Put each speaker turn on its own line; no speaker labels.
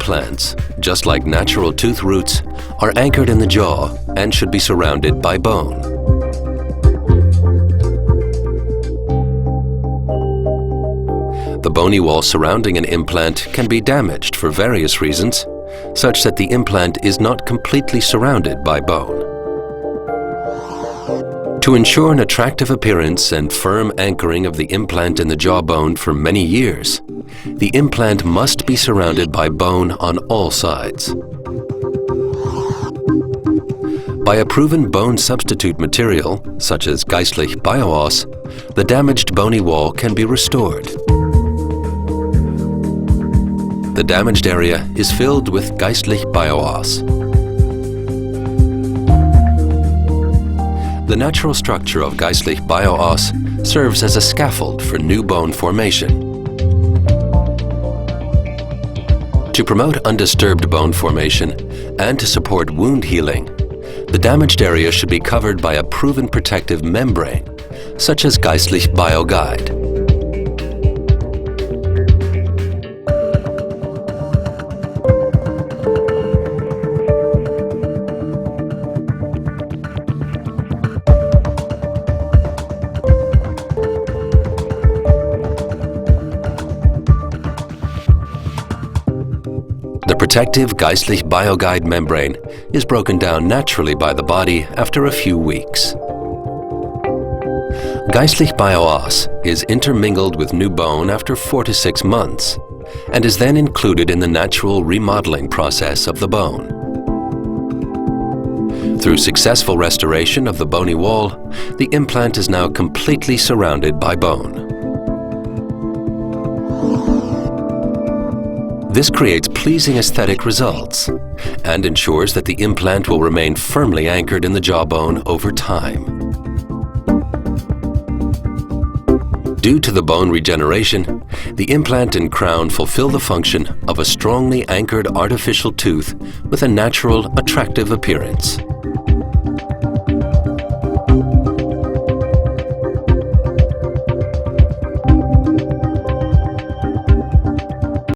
implants, just like natural tooth roots, are anchored in the jaw and should be surrounded by bone. The bony wall surrounding an implant can be damaged for various reasons, such that the implant is not completely surrounded by bone. To ensure an attractive appearance and firm anchoring of the implant in the jawbone for many years, the implant must be surrounded by bone on all sides. By a proven bone substitute material, such as Geistlich Bio-Oss, the damaged bony wall can be restored. The damaged area is filled with Geistlich Bio-Oss. The natural structure of Geistlich Bio-Oss serves as a scaffold for new bone formation. To promote undisturbed bone formation and to support wound healing, the damaged area should be covered by a proven protective membrane, such as Geistlich Bio-Gide. The protective Geistlich Bio-Gide membrane is broken down naturally by the body after a few weeks. Geistlich Bio-Oss is intermingled with new bone after 4 to 6 months and is then included in the natural remodeling process of the bone. Through successful restoration of the bony wall, the implant is now completely surrounded by bone. This creates pleasing aesthetic results and ensures that the implant will remain firmly anchored in the jawbone over time. Due to the bone regeneration, the implant and crown fulfill the function of a strongly anchored artificial tooth with a natural, attractive appearance.